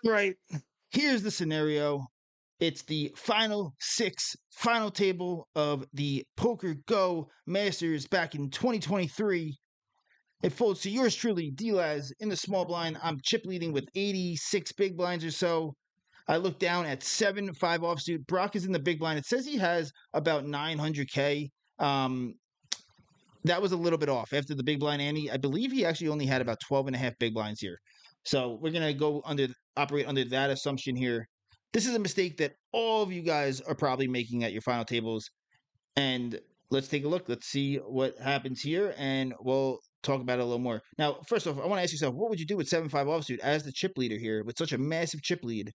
Right. Here's the scenario. It's the final table of the Poker Go Masters back in 2023. It folds to yours truly, D-Laz, in the small blind. I'm chip leading with 86 big blinds or so. I look down at 7-5 offsuit. Brock is in the big blind. It says he has about 900K. That was a little bit off after the big blind Andy. I believe he actually only had about 12 and a half big blinds here. So we're going to operate under that assumption here. This is a mistake that all of you guys are probably making at your final tables. And let's take a look. Let's see what happens here, and we'll talk about it a little more. Now, first off, I want to ask yourself, what would you do with 7-5 offsuit as the chip leader here with such a massive chip lead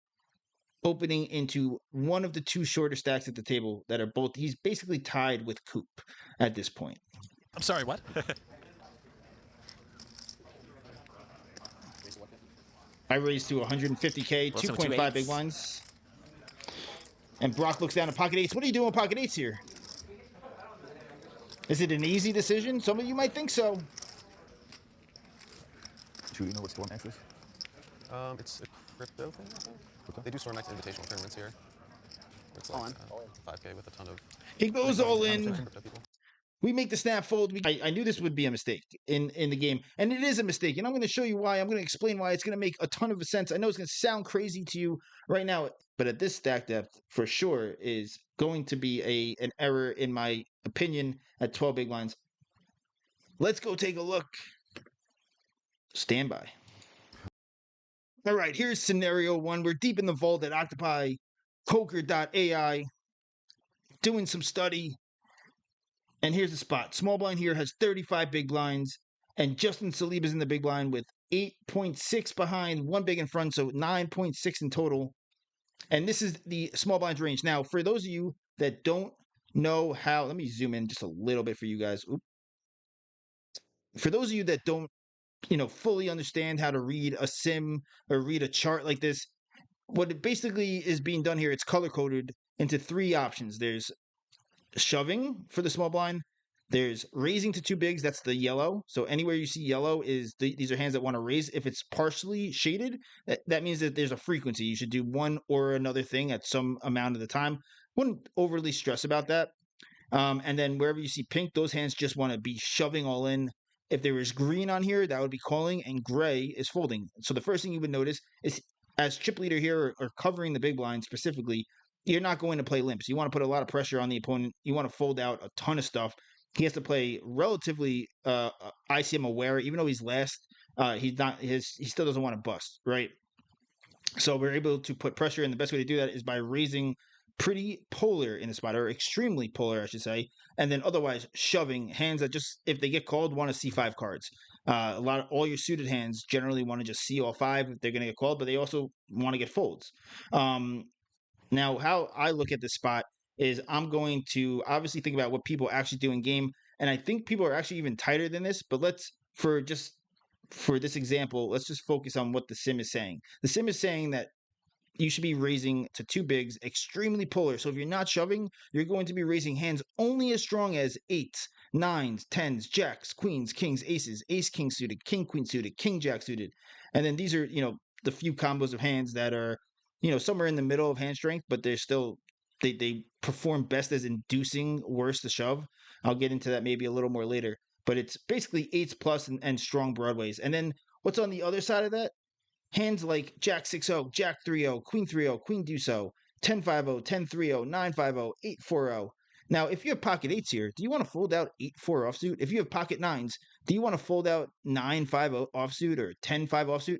opening into one of the two shorter stacks at the table that are both, he's basically tied with Coop at this point. I'm sorry, what? I raised to 150K, 2.5 big blinds. And Brock looks down at pocket eights. What are you doing with pocket eights here? Is it an easy decision? Some of you might think so. Do you know what Storm X is? It's a crypto thing, I think. Okay. They do Storm X invitational tournaments here. It's like 5K with a ton of... He goes all in. We make the snap fold. I knew this would be a mistake in the game, and it is a mistake, and I'm going to show you why. I'm going to explain why. It's going to make a ton of sense. I know it's going to sound crazy to you right now, but at this stack depth, for sure, is going to be an error, in my opinion, at 12 big blinds. Let's go take a look. Stand by. All right, here's scenario one. We're deep in the vault at OCTOPI, poker.ai, doing some study. And here's the spot. Small blind here has 35 big blinds, and Justin Saliba's in the big blind with 8.6 behind, one big in front, so 9.6 in total. And this is the small blinds range. Now, for those of you that don't know how, let me zoom in just a little bit for you guys. Oop. For those of you that don't, fully understand how to read a sim or read a chart like this, what it basically is being done here, it's color-coded into three options. There's shoving for the small blind. There's raising to two bigs. That's the yellow. So anywhere you see yellow is these are hands that want to raise. If it's partially shaded, that means that there's a frequency. You should do one or another thing at some amount of the time. Wouldn't overly stress about that. And then wherever you see pink, those hands just want to be shoving all in. If there was green on here, that would be calling, and gray is folding. So the first thing you would notice is, as chip leader here, or covering the big blind specifically, you're not going to play limps. You want to put a lot of pressure on the opponent. You want to fold out a ton of stuff. He has to play relatively ICM aware, even though he's last. He still doesn't want to bust, right? So we're able to put pressure, and the best way to do that is by raising pretty polar in the spot, or extremely polar, I should say, and then otherwise shoving hands that just, if they get called, want to see 5 cards. All your suited hands generally want to just see all 5 if they're going to get called, but they also want to get folds. Now, how I look at this spot is I'm going to obviously think about what people actually do in game, and I think people are actually even tighter than this, but for this example, let's just focus on what the sim is saying. The sim is saying that you should be raising to two bigs, extremely polar. So if you're not shoving, you're going to be raising hands only as strong as 8s, 9s, 10s, jacks, queens, kings, aces, ace, king suited, king, queen suited, king, jack suited. And then these are, the few combos of hands that are, somewhere in the middle of hand strength, but they're still, they perform best as inducing worse to shove. I'll get into that maybe a little more later. But it's basically 8s plus and strong broadways. And then what's on the other side of that? Hands like Jack 6-0, Jack 3-0, Queen 3-0, Queen Deuce-0, 10-5-0, 10-3-0, 9-5-0, 8-4-0. Now, if you have pocket 8s here, do you want to fold out 8-4 offsuit? If you have pocket 9s, do you want to fold out 9-5 offsuit or 10-5 offsuit?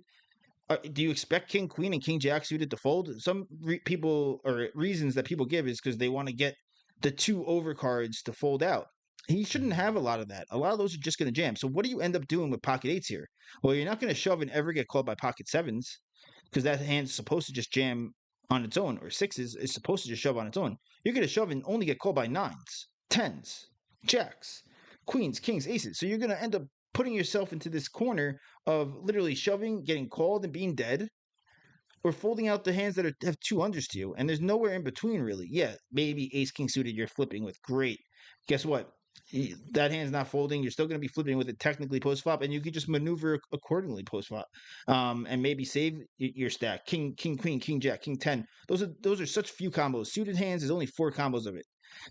Do you expect King, Queen, and King, Jack suited to fold? Some reasons that people give is because they want to get the 2 overcards to fold out. He shouldn't have a lot of that. A lot of those are just going to jam. So what do you end up doing with pocket 8s here? Well, you're not going to shove and ever get called by pocket 7s, because that hand's supposed to just jam on its own, or 6s is supposed to just shove on its own. You're going to shove and only get called by 9s, 10s, jacks, queens, kings, aces. So you're going to end up putting yourself into this corner of literally shoving, getting called, and being dead, or folding out the hands that have 2 unders to you, and there's nowhere in between, really. Yeah, maybe ace king suited you're flipping with. Great. Guess what? that hand's not folding. You're still going to be flipping with it technically post flop, and you can just maneuver accordingly post flop, and maybe save your stack. King, king, queen, king, jack, king, 10. Those are such few combos. Suited hands is only 4 combos of it.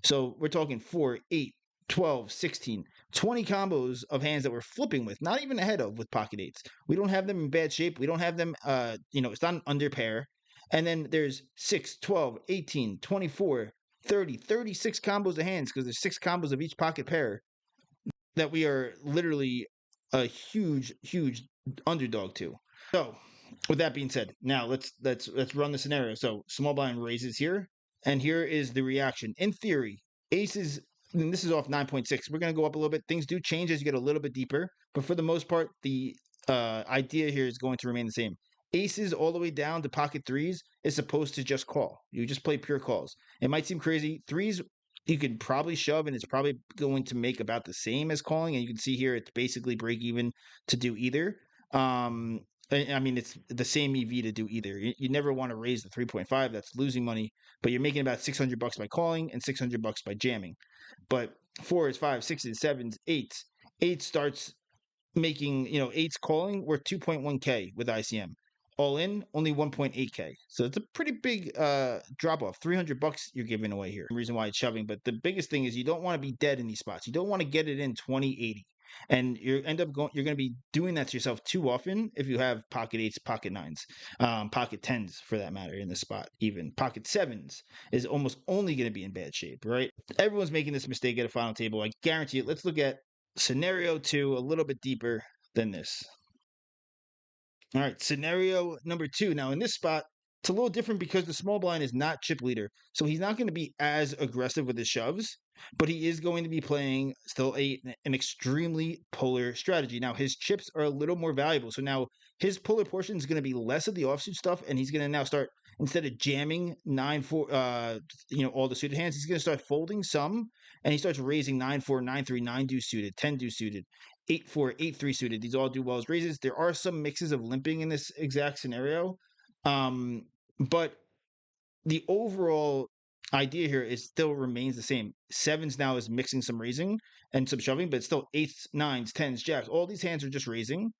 So we're talking 4, 8, 12, 16, 20 combos of hands that we're flipping with, not even ahead of with pocket eights. We don't have them in bad shape. We don't have them, it's not an under pair. And then there's 6, 12, 18, 24, 30, 36 combos of hands because there's 6 combos of each pocket pair that we are literally a huge, huge underdog to. So, with that being said, now let's run the scenario. So, small blind raises here, and here is the reaction. In theory, aces, and this is off 9.6. We're going to go up a little bit. Things do change as you get a little bit deeper, but for the most part, the idea here is going to remain the same. Aces all the way down to pocket threes is supposed to just call. You just play pure calls. It might seem crazy. Threes, you could probably shove, and it's probably going to make about the same as calling. And you can see here, it's basically break even to do either. I mean, it's the same EV to do either. You never want to raise the 3.5. That's losing money, but you're making about $600 by calling and $600 by jamming. But 4s, 5s, 6s, 7s, 8s. 8 starts making, eights calling, we're 2.1K with ICM. All in, only 1.8K. So it's a pretty big drop off. $300 you're giving away here. The reason why it's shoving. But the biggest thing is you don't want to be dead in these spots. You don't want to get it in 2080. And you're going to be doing that to yourself too often if you have pocket eights, pocket nines, pocket tens for that matter in this spot. Even pocket sevens is almost only going to be in bad shape, right? Everyone's making this mistake at a final table. I guarantee it. Let's look at scenario 2 a little bit deeper than this. All right, scenario number 2. Now, in this spot, it's a little different because the small blind is not chip leader. So he's not going to be as aggressive with his shoves, but he is going to be playing still an extremely polar strategy. Now, his chips are a little more valuable. So now his polar portion is going to be less of the offsuit stuff, and he's going to now start, instead of jamming 9-4, all the suited hands, he's going to start folding some, and he starts raising 9-4, 9-3, 9 deuce suited, 10 deuce suited, 8-4, 8-3 suited. These all do well as raises. There are some mixes of limping in this exact scenario. But the overall idea here is still remains the same. Sevens now is mixing some raising and some shoving, but it's still eights, nines, tens, jacks. All these hands are just raising.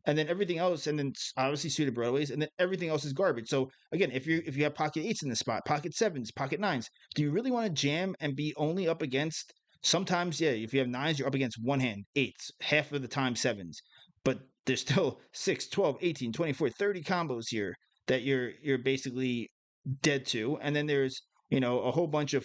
And then everything else, and then obviously suited broadways, and then everything else is garbage. So again, if you have pocket eights in the spot, pocket sevens, pocket nines, do you really want to jam and be only up against? Sometimes, yeah, if you have nines, you're up against one hand, eights, half of the time sevens. But there's still 6, 12, 18, 24, 30 combos here that you're basically dead to. And then there's, a whole bunch of,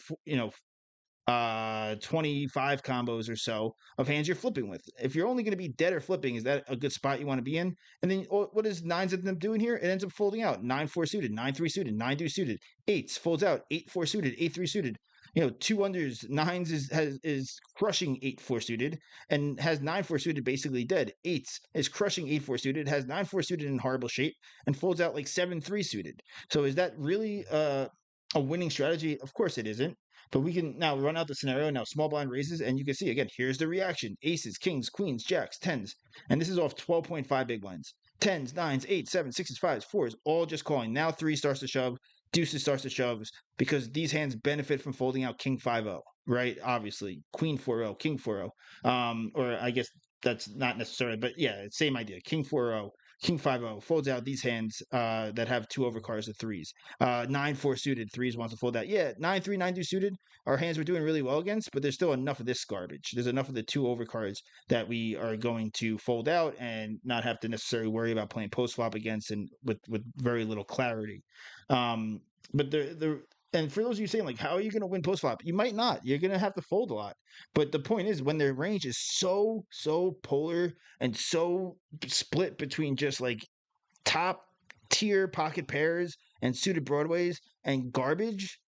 25 combos or so of hands you're flipping with. If you're only going to be dead or flipping, is that a good spot you want to be in? And then what does nines end up doing here? It ends up folding out 9-4 suited, 9-3 suited, 9-2 suited, eights folds out 8-4 suited, 8-3 suited. 2 unders, nines is crushing 8-4 suited and has 9-4 suited basically dead. Eights is crushing 8-4 suited, has 9-4 suited in horrible shape, and folds out like 7-3 suited. So is that really a winning strategy? Of course it isn't. But we can now run out the scenario. Now small blind raises, and you can see again, here's the reaction. Aces, kings, queens, jacks, tens. And this is off 12.5 big blinds. Tens, nines, eights, sevens, sixes, fives, fours, all just calling. Now 3 starts to shove, deuces starts to shove, because these hands benefit from folding out king 5-0, right? Obviously. Queen 4-0, king 4-0. Or I guess that's not necessarily, but yeah, same idea. King 4-0. King 5-0 folds out these hands that have 2 overcards of threes. 9-4 suited, threes wants to fold out. Yeah, 9-3, 9-2 suited, our hands we're doing really well against, but there's still enough of this garbage. There's enough of the 2 overcards that we are going to fold out and not have to necessarily worry about playing post flop against and with very little clarity. But and for those of you saying, like, how are you going to win post flop? You might not. You're going to have to fold a lot. But the point is, when their range is so polar and so split between just like top tier pocket pairs and suited broadways and garbage,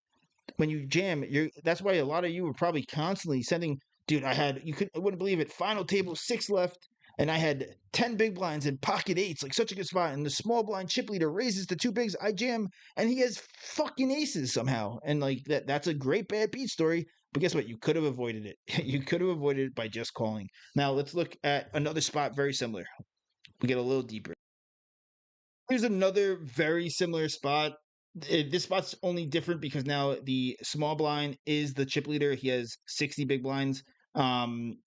when you jam, that's why a lot of you were probably constantly sending, dude, I wouldn't believe it, final table 6 left, and I had 10 big blinds and pocket eights, like such a good spot. And the small blind chip leader raises the 2 bigs. I jam, and he has fucking aces somehow. And like that's a great bad beat story. But guess what? You could have avoided it. You could have avoided it by just calling. Now let's look at another spot very similar. We get a little deeper. Here's another very similar spot. This spot's only different because now the small blind is the chip leader. He has 60 big blinds.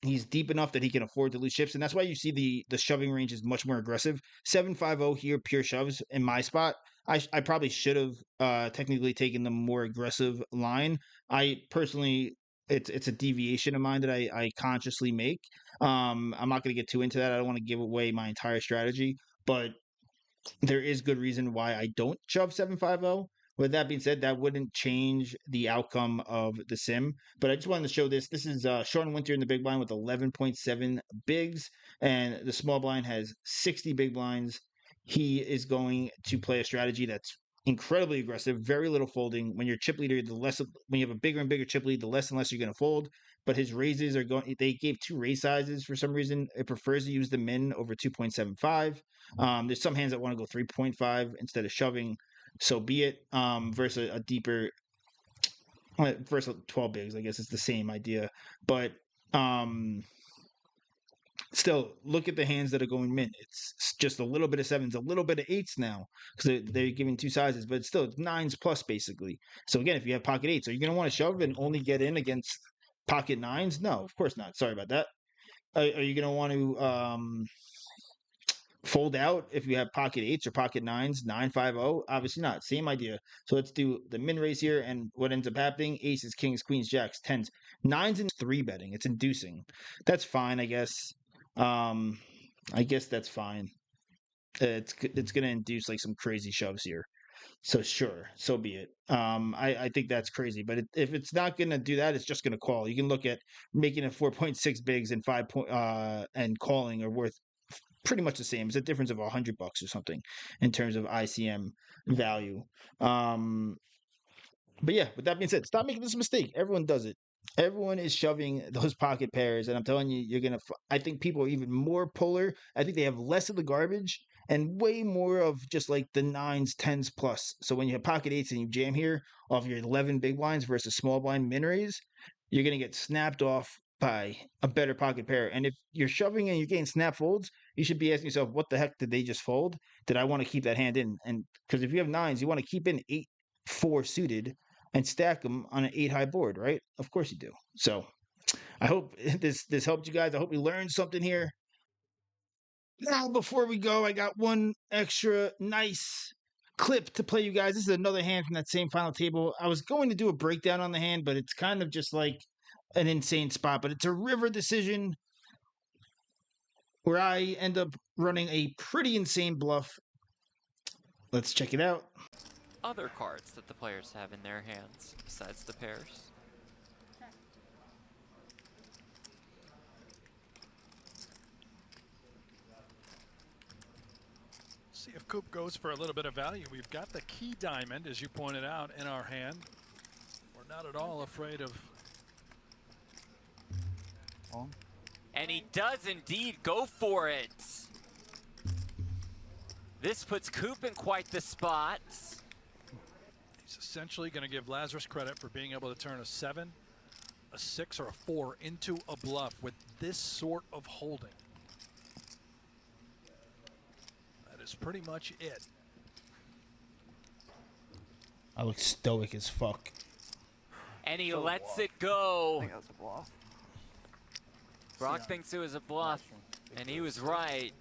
He's deep enough that he can afford to lose chips, and that's why you see the shoving range is much more aggressive. 7-5-0 here, pure shoves in my spot. I probably should have technically taken the more aggressive line. I personally, it's a deviation of mine that I consciously make. I'm not going to get too into that. I don't want to give away my entire strategy, but there is good reason why I don't shove 7-5-0. With that being said, that wouldn't change the outcome of the sim. But I just wanted to show this. This is Sean Winter in the big blind with 11.7 bigs, and the small blind has 60 big blinds. He is going to play a strategy that's incredibly aggressive, very little folding. When you're chip leader, the less when you have a bigger and bigger chip lead, the less and less you're going to fold. But his raises are going. They gave 2 raise sizes for some reason. It prefers to use the min over 2.75. There's some hands that want to go 3.5 instead of shoving. So be it. Versus a deeper, versus 12 bigs, I guess it's the same idea. But still, look at the hands that are going min. It's just a little bit of sevens, a little bit of eights now because they're giving 2 sizes, but it's still nines plus basically. So again, if you have pocket eights, are you going to want to shove and only get in against pocket nines? No, of course not. Sorry about that. Are you going to want to fold out if you have pocket eights or pocket nines, 9-5-0? Obviously not. Same idea. So let's do the min raise here, and what ends up happening: aces, kings, queens, jacks, tens, nines, and 3 betting. It's inducing. That's fine, I guess. I guess that's fine. It's gonna induce like some crazy shoves here. So sure, so be it. I think that's crazy, but if it's not gonna do that, it's just gonna call. You can look at making it 4.6 bigs and 5 point and calling are worth pretty much the same. It's a difference of $100 or something in terms of ICM value. But yeah, with that being said, stop making this mistake. Everyone does it. Everyone is shoving those pocket pairs, and I'm telling you, you're gonna. I think people are even more polar. I think they have less of the garbage and way more of just like the nines, tens plus. So when you have pocket eights and you jam here off your 11 big blinds versus small blind min raise, you're gonna get snapped off by a better pocket pair. And if you're shoving and you're getting snap folds, you should be asking yourself, what the heck did they just fold? Did I want to keep that hand in? And because if you have nines, you want to keep in 8-4 suited and stack them on an 8 high board, right? Of course you do. So I hope this helped you guys. I hope you learned something here. Now, before we go, I got one extra nice clip to play you guys. This is another hand from that same final table. I was going to do a breakdown on the hand, but it's kind of just like an insane spot. But it's a river decision where I end up running a pretty insane bluff. Let's check it out. Other cards that the players have in their hands besides the pairs. See if Coop goes for a little bit of value. We've got the key diamond, as you pointed out, in our hand. We're not at all afraid of. And he does indeed go for it. This puts Coop in quite the spot. He's essentially going to give Lazarus credit for being able to turn a 7, a 6, or a 4 into a bluff with this sort of holding. That is pretty much it. I look stoic as fuck. And he lets it go. I think that's a bluff. Brock thinks it was a bluff, and he was right.